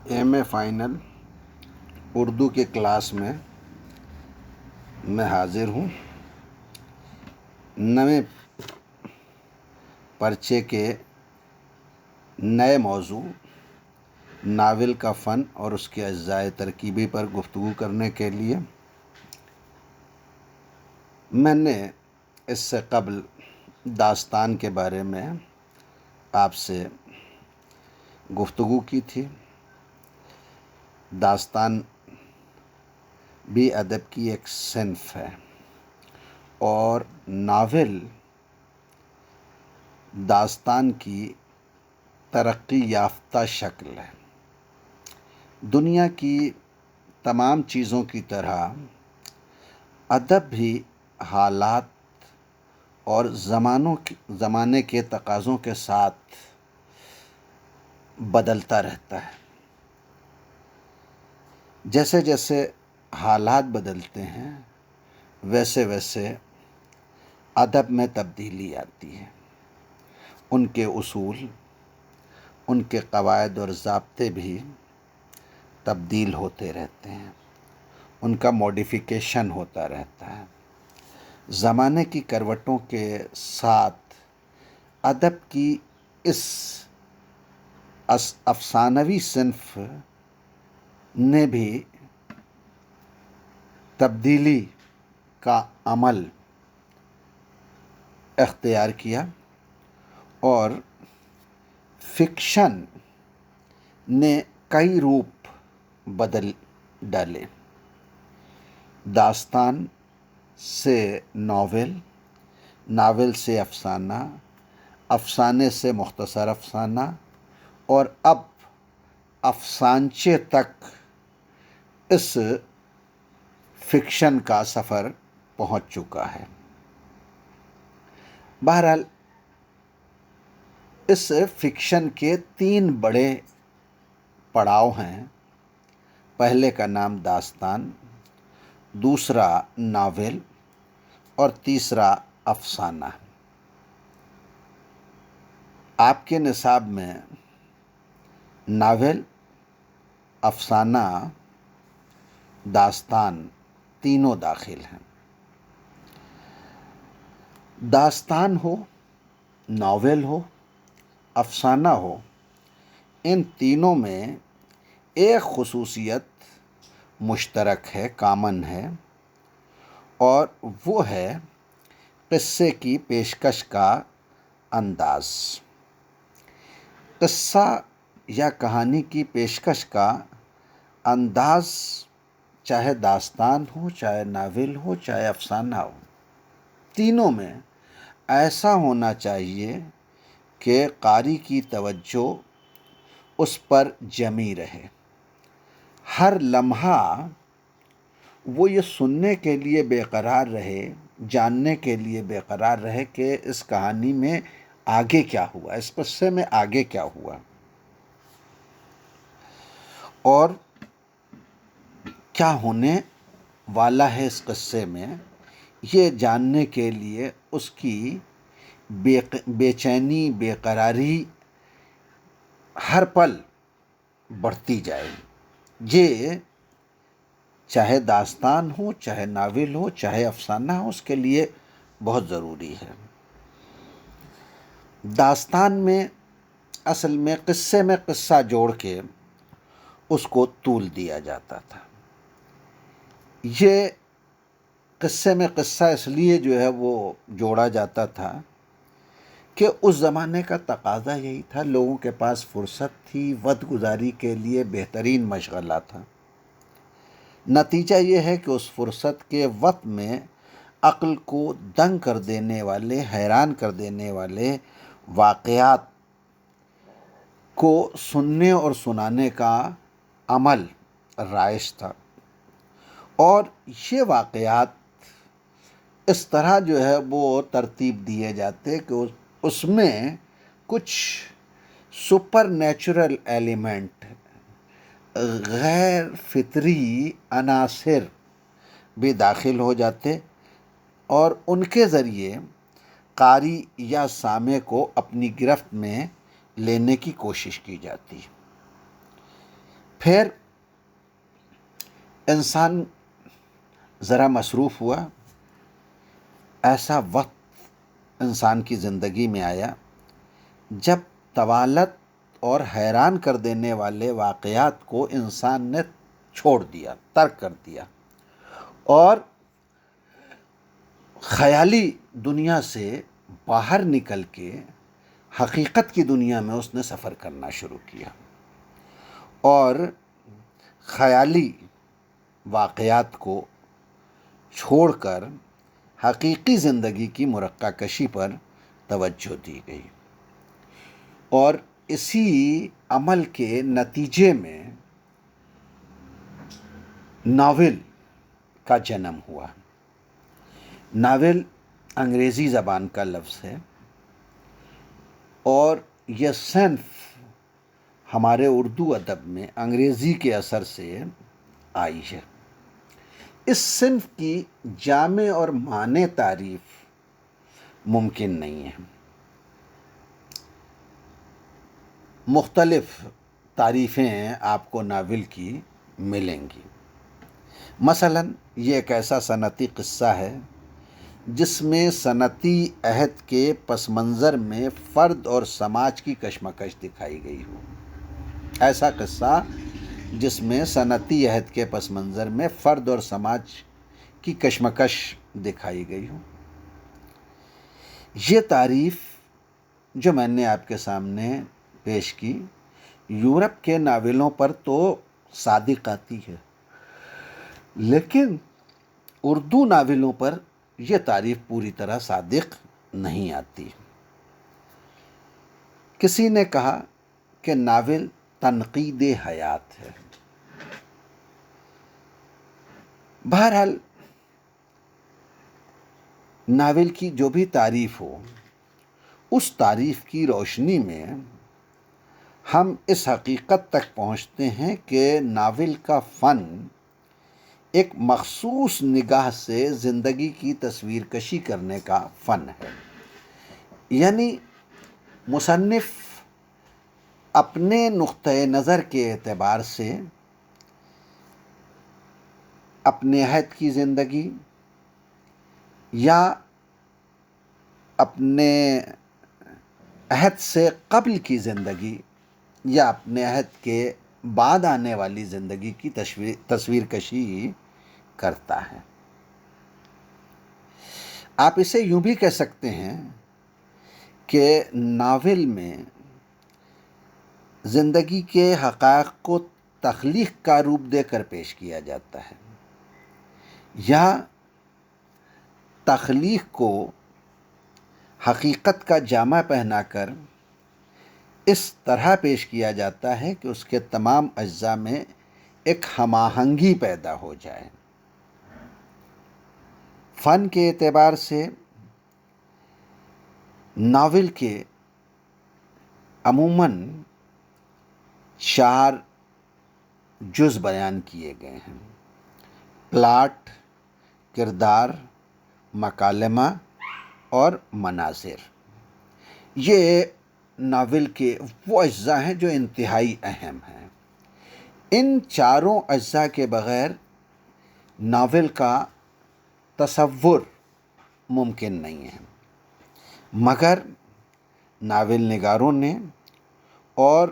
M a final Urdu کے class میں میں حاضر ہوں۔ نئے پرچے کے نئے موضوع ناول کا فن اور اس کے اجزاء ترکیبی پر گفتگو کرنے کے لیے میں نے اس سے قبل داستان کے بارے میں آپ سے گفتگو کی تھی۔ داستان بھی ادب کی ایک صنف ہے اور ناول داستان کی ترقی یافتہ شکل ہے۔ دنیا کی تمام چیزوں کی طرح ادب بھی حالات اور زمانے کے تقاضوں کے ساتھ بدلتا رہتا ہے۔ جیسے جیسے حالات بدلتے ہیں ویسے ویسے ادب میں تبدیلی آتی ہے۔ ان کے اصول، ان کے قواعد اور ضابطے بھی تبدیل ہوتے رہتے ہیں، ان کا موڈیفیکیشن ہوتا رہتا ہے۔ زمانے کی کروٹوں کے ساتھ ادب کی اس افسانوی صنف نے بھی تبدیلی کا عمل اختیار کیا اور فکشن نے کئی روپ بدل ڈالے۔ داستان سے ناول، ناول سے افسانہ، افسانے سے مختصر افسانہ اور اب افسانچے تک اس فکشن کا سفر پہنچ چکا ہے۔ بہرحال اس فکشن کے 3 بڑے پڑاؤ ہیں۔ پہلے کا نام داستان، دوسرا ناول اور تیسرا افسانہ۔ آپ کے نصاب میں ناول، افسانہ، داستان تینوں داخل ہیں۔ داستان ہو، ناول ہو، افسانہ ہو، ان تینوں میں ایک خصوصیت مشترک ہے، کامن ہے، اور وہ ہے قصے کی پیشکش کا انداز۔ قصہ یا کہانی کی پیشکش کا انداز چاہے داستان ہو، چاہے ناول ہو، چاہے افسانہ ہو، تینوں میں ایسا ہونا چاہیے کہ قاری کی توجہ اس پر جمی رہے۔ ہر لمحہ وہ یہ سننے کے لیے بے قرار رہے، جاننے کے لیے بے قرار رہے کہ اس کہانی میں آگے کیا ہوا، اس قصے میں آگے کیا ہوا، اور کیا ہونے والا ہے اس قصے میں، یہ جاننے کے لیے اس کی بے چینی، بے قراری ہر پل بڑھتی جائے۔ یہ چاہے داستان ہو، چاہے ناول ہو، چاہے افسانہ ہو، اس کے لیے بہت ضروری ہے۔ داستان میں اصل میں قصے میں قصہ جوڑ کے اس کو طول دیا جاتا تھا۔ یہ قصے میں قصہ اس لیے جو ہے وہ جوڑا جاتا تھا کہ اس زمانے کا تقاضا یہی تھا، لوگوں کے پاس فرصت تھی، وقت گزاری کے لیے بہترین مشغلہ تھا۔ نتیجہ یہ ہے کہ اس فرصت کے وقت میں عقل کو دنگ کر دینے والے، حیران کر دینے والے واقعات کو سننے اور سنانے کا عمل رائج تھا، اور یہ واقعات اس طرح جو ہے وہ ترتیب دیے جاتے کہ اس میں کچھ سپر نیچرل ایلیمنٹ، غیر فطری عناصر بھی داخل ہو جاتے اور ان کے ذریعے قاری یا سامع کو اپنی گرفت میں لینے کی کوشش کی جاتی۔ پھر انسان ذرا مصروف ہوا، ایسا وقت انسان کی زندگی میں آیا جب طوالت اور حیران کر دینے والے واقعات کو انسان نے چھوڑ دیا، ترک کر دیا، اور خیالی دنیا سے باہر نکل کے حقیقت کی دنیا میں اس نے سفر کرنا شروع کیا، اور خیالی واقعات کو چھوڑ کر حقیقی زندگی کی مرقع کشی پر توجہ دی گئی، اور اسی عمل کے نتیجے میں ناول کا جنم ہوا۔ ناول انگریزی زبان کا لفظ ہے، اور یہ صنف ہمارے اردو ادب میں انگریزی کے اثر سے آئی ہے۔ اس صنف کی جامع اور معنی تعریف ممکن نہیں ہے۔ مختلف تعریفیں آپ کو ناول کی ملیں گی۔ مثلاً یہ ایک ایسا صنعتی قصہ ہے جس میں صنعتی عہد کے پس منظر میں فرد اور سماج کی کشمکش دکھائی گئی ہو۔ ایسا قصہ جس میں صنعتی عہد کے پس منظر میں فرد اور سماج کی کشمکش دکھائی گئی ہو۔ یہ تعریف جو میں نے آپ کے سامنے پیش کی، یورپ کے ناولوں پر تو صادق آتی ہے، لیکن اردو ناولوں پر یہ تعریف پوری طرح صادق نہیں آتی۔ کسی نے کہا کہ ناول تنقید حیات ہے۔ بہرحال ناول کی جو بھی تعریف ہو، اس تعریف کی روشنی میں ہم اس حقیقت تک پہنچتے ہیں کہ ناول کا فن ایک مخصوص نگاہ سے زندگی کی تصویر کشی کرنے کا فن ہے۔ یعنی مصنف اپنے نقطۂ نظر کے اعتبار سے اپنے عہد کی زندگی یا اپنے عہد سے قبل کی زندگی یا اپنے عہد کے بعد آنے والی زندگی کی تصویر کشی کرتا ہے۔ آپ اسے یوں بھی کہہ سکتے ہیں کہ ناول میں زندگی کے حقائق کو تخلیق کا روپ دے کر پیش کیا جاتا ہے، یا تخلیق کو حقیقت کا جامہ پہنا کر اس طرح پیش کیا جاتا ہے کہ اس کے تمام اجزاء میں ایک ہم آہنگی پیدا ہو جائے۔ فن کے اعتبار سے ناول کے عموماً 4 جز بیان کیے گئے ہیں: پلاٹ، کردار، مکالمہ اور مناظر۔ یہ ناول کے وہ اجزاء ہیں جو انتہائی اہم ہیں۔ ان 4 اجزاء کے بغیر ناول کا تصور ممکن نہیں ہے، مگر ناول نگاروں نے اور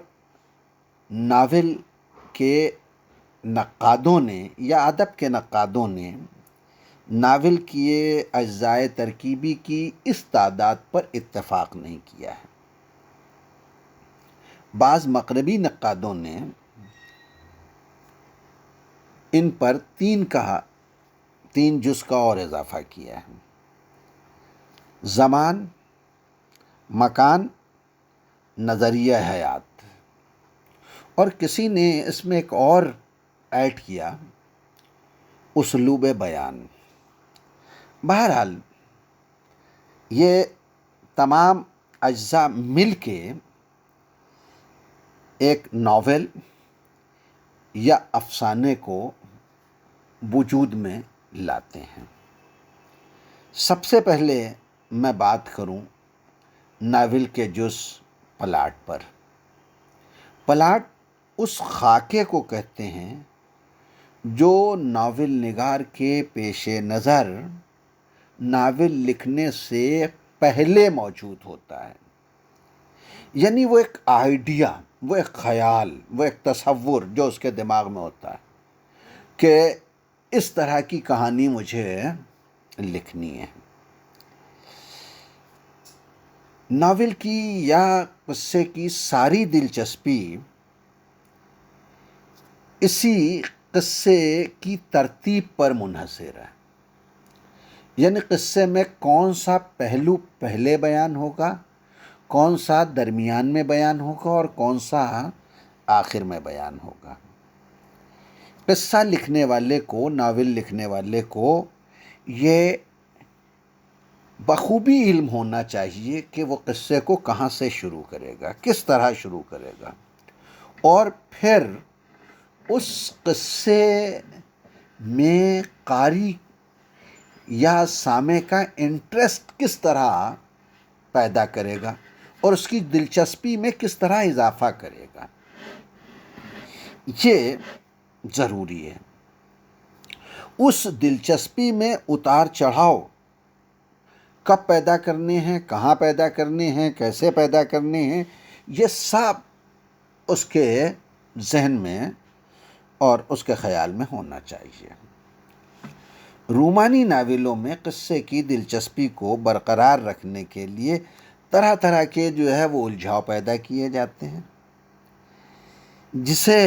ناول کے نقادوں نے یا ادب کے نقادوں نے ناول کی اجزاء ترکیبی کی اس تعداد پر اتفاق نہیں کیا ہے۔ بعض مغربی نقادوں نے ان پر 3 جز کا اور اضافہ کیا ہے: زمان، مکان، نظریہ حیات، اور کسی نے اس میں ایک اور ایڈ کیا: اسلوب بیان۔ بہرحال یہ تمام اجزاء مل کے ایک ناول یا افسانے کو وجود میں لاتے ہیں۔ سب سے پہلے میں بات کروں ناول کے جز پلاٹ پر۔ پلاٹ اس خاکے کو کہتے ہیں جو ناول نگار کے پیش نظر ناول لکھنے سے پہلے موجود ہوتا ہے. یعنی وہ ایک آئیڈیا، وہ ایک خیال، وہ ایک تصور جو اس کے دماغ میں ہوتا ہے کہ اس طرح کی کہانی مجھے لکھنی ہے. ناول کی یا قصے کی ساری دلچسپی اسی قصے کی ترتیب پر منحصر ہے. یعنی قصے میں کون سا پہلو پہلے بیان ہوگا، کون سا درمیان میں بیان ہوگا اور کون سا آخر میں بیان ہوگا. قصہ لکھنے والے کو، ناول لکھنے والے کو یہ بخوبی علم ہونا چاہیے کہ وہ قصے کو کہاں سے شروع کرے گا، کس طرح شروع کرے گا، اور پھر اس قصے میں قاری یا سامع کا انٹرسٹ کس طرح پیدا کرے گا اور اس کی دلچسپی میں کس طرح اضافہ کرے گا. یہ ضروری ہے. اس دلچسپی میں اتار چڑھاؤ کب پیدا کرنے ہیں، کہاں پیدا کرنے ہیں، کیسے پیدا کرنے ہیں، یہ سب اس کے ذہن میں اور اس کے خیال میں ہونا چاہیے. رومانی ناولوں میں قصے کی دلچسپی کو برقرار رکھنے کے لیے طرح طرح کے جو ہے وہ الجھاؤ پیدا کیے جاتے ہیں جسے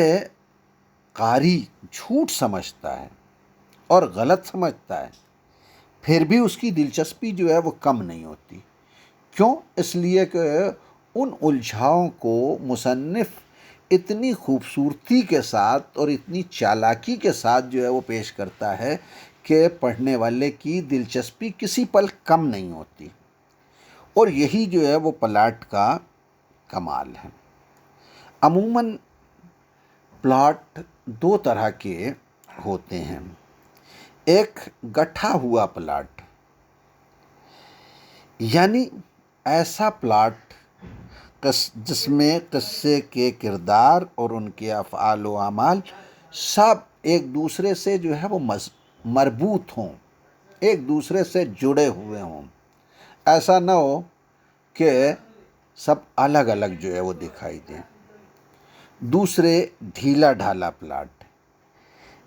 قاری جھوٹ سمجھتا ہے اور غلط سمجھتا ہے، پھر بھی اس کی دلچسپی جو ہے وہ کم نہیں ہوتی. کیوں؟ اس لیے کہ ان الجھاؤں کو مصنف اتنی خوبصورتی کے ساتھ اور اتنی چالاکی کے ساتھ جو ہے وہ پیش کرتا ہے کہ پڑھنے والے کی دلچسپی کسی پل کم نہیں ہوتی. اور یہی جو ہے وہ پلاٹ کا کمال ہے. عموماً پلاٹ دو طرح کے ہوتے ہیں. ایک گٹھا ہوا پلاٹ، یعنی ایسا پلاٹ جس میں قصے کے کردار اور ان کے افعال و اعمال سب ایک دوسرے سے جو ہے وہ مربوط ہوں، ایک دوسرے سے جڑے ہوئے ہوں. ایسا نہ ہو کہ سب الگ الگ جو ہے وہ دکھائی دیں. دوسرے ڈھیلا ڈھالا پلاٹ،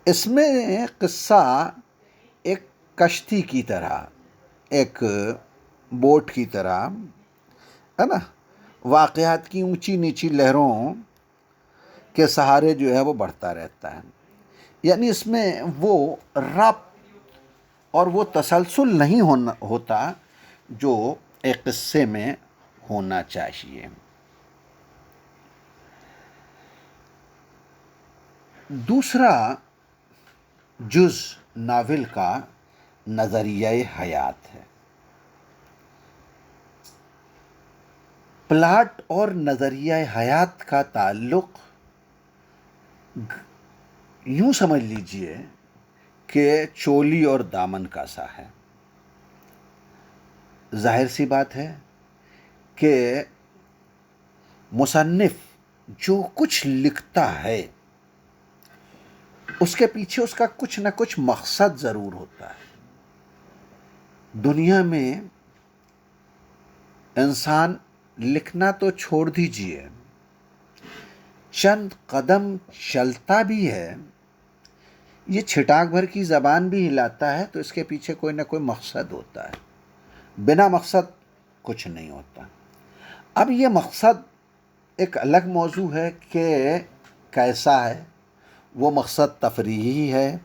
اس میں قصہ ایک کشتی کی طرح، ایک بوٹ کی طرح ہے نا، واقعات کی اونچی نیچی لہروں کے سہارے جو ہے وہ بڑھتا رہتا ہے. یعنی اس میں وہ ربط اور وہ تسلسل نہیں ہوتا جو ایک قصے میں ہونا چاہیے. دوسرا جز ناول کا نظریہ حیات ہے. پلاٹ اور نظریہ حیات کا تعلق یوں سمجھ لیجئے کہ چولی اور دامن کا سا ہے. ظاہر سی بات ہے کہ مصنف جو کچھ لکھتا ہے اس کے پیچھے اس کا کچھ نہ کچھ مقصد ضرور ہوتا ہے. دنیا میں انسان لکھنا تو چھوڑ دیجئے، چند قدم چلتا بھی ہے، یہ چھٹاک بھر کی زبان بھی ہلاتا ہے تو اس کے پیچھے کوئی نہ کوئی مقصد ہوتا ہے. بنا مقصد کچھ نہیں ہوتا. اب یہ مقصد ایک الگ موضوع ہے کہ کیسا ہے. وہ مقصد تفریحی ہے،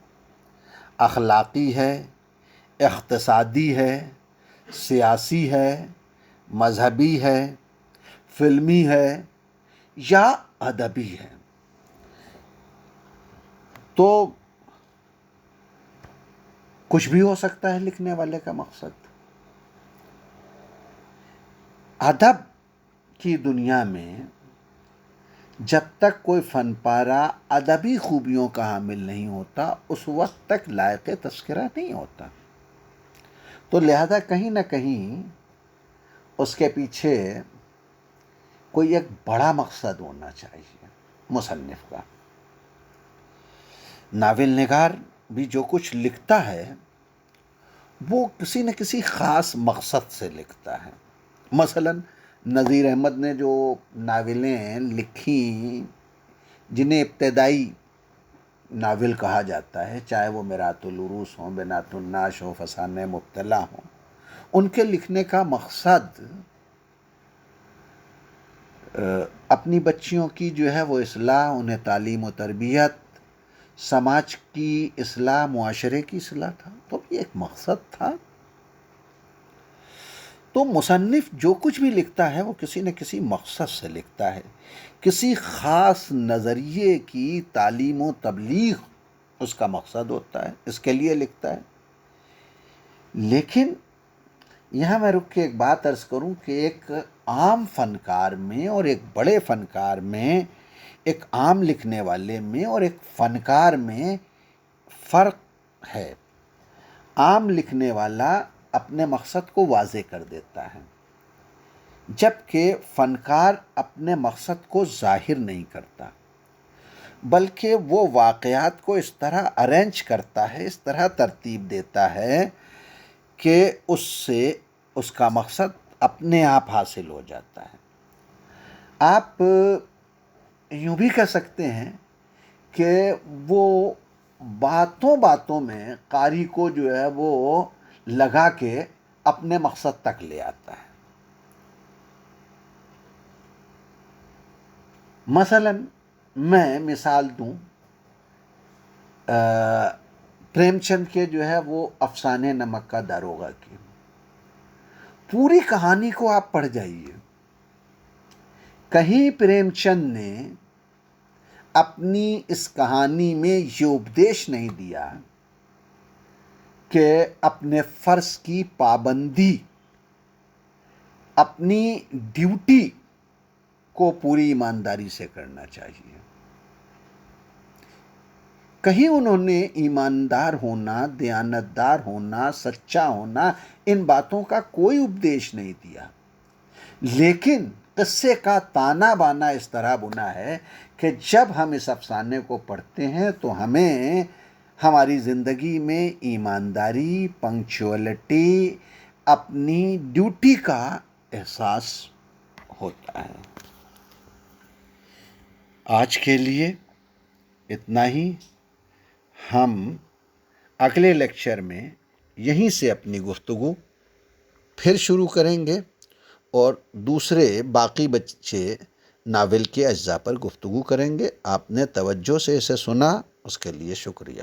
اخلاقی ہے، اقتصادی ہے، سیاسی ہے، مذہبی ہے، فلمی ہے یا ادبی ہے. تو کچھ بھی ہو سکتا ہے لکھنے والے کا مقصد. ادب کی دنیا میں جب تک کوئی فن پارہ ادبی خوبیوں کا حامل نہیں ہوتا اس وقت تک لائق تذکرہ نہیں ہوتا. تو لہذا کہیں نہ کہیں اس کے پیچھے کوئی ایک بڑا مقصد ہونا چاہیے. مصنف کا۔ ناول نگار بھی جو کچھ لکھتا ہے وہ کسی نہ کسی خاص مقصد سے لکھتا ہے۔ مثلا نذیر احمد نے جو ناولیں لکھیں جنہیں ابتدائی ناول کہا جاتا ہے، چاہے وہ میرات العروس ہوں، بنات الناش ہو، فسانہ مبتلا ہوں، ان کے لکھنے کا مقصد اپنی بچیوں کی جو ہے وہ اصلاح، انہیں تعلیم و تربیت، سماج کی اصلاح، معاشرے کی اصلاح تھا۔ تو یہ ایک مقصد تھا۔ تو مصنف جو کچھ بھی لکھتا ہے وہ کسی نہ کسی مقصد سے لکھتا ہے، کسی خاص نظریے کی تعلیم و تبلیغ اس کا مقصد ہوتا ہے، اس کے لیے لکھتا ہے۔ لیکن یہاں میں رک کے ایک بات عرض کروں کہ ایک عام فنکار میں اور ایک بڑے فنکار میں، ایک عام لکھنے والے میں اور ایک فنکار میں فرق ہے۔ عام لکھنے والا اپنے مقصد کو واضح کر دیتا ہے، جبکہ فنکار اپنے مقصد کو ظاہر نہیں کرتا، بلکہ وہ واقعات کو اس طرح ارینج کرتا ہے، اس طرح ترتیب دیتا ہے کہ اس سے اس کا مقصد اپنے آپ حاصل ہو جاتا ہے۔ آپ یوں بھی کہہ سکتے ہیں کہ وہ باتوں باتوں میں قاری کو جو ہے وہ لگا کے اپنے مقصد تک لے آتا ہے۔ مثلا میں مثال دوں پریم چند کے جو ہے وہ افسانے نمک کا داروغہ کی۔ پوری کہانی کو آپ پڑھ جائیے، کہیں پریم چند نے اپنی اس کہانی میں یہ اپدیش نہیں دیا کہ اپنے فرض کی پابندی، اپنی ڈیوٹی کو پوری ایمانداری سے کرنا چاہیے۔ کہیں انہوں نے ایماندار ہونا، دیانتدار ہونا، سچا ہونا، ان باتوں کا کوئی اپدیش نہیں دیا، لیکن قصے کا تانا بانا اس طرح بنا ہے کہ جب ہم اس افسانے کو پڑھتے ہیں تو ہمیں ہماری زندگی میں ایمانداری، پنکچوئلٹی، اپنی ڈیوٹی کا احساس ہوتا ہے۔ آج کے لیے اتنا ہی۔ ہم اگلے لیکچر میں یہیں سے اپنی گفتگو پھر شروع کریں گے اور دوسرے باقی بچے ناول کے اجزاء پر گفتگو کریں گے۔ آپ نے توجہ سے اسے سنا، اس کے لیے شکریہ۔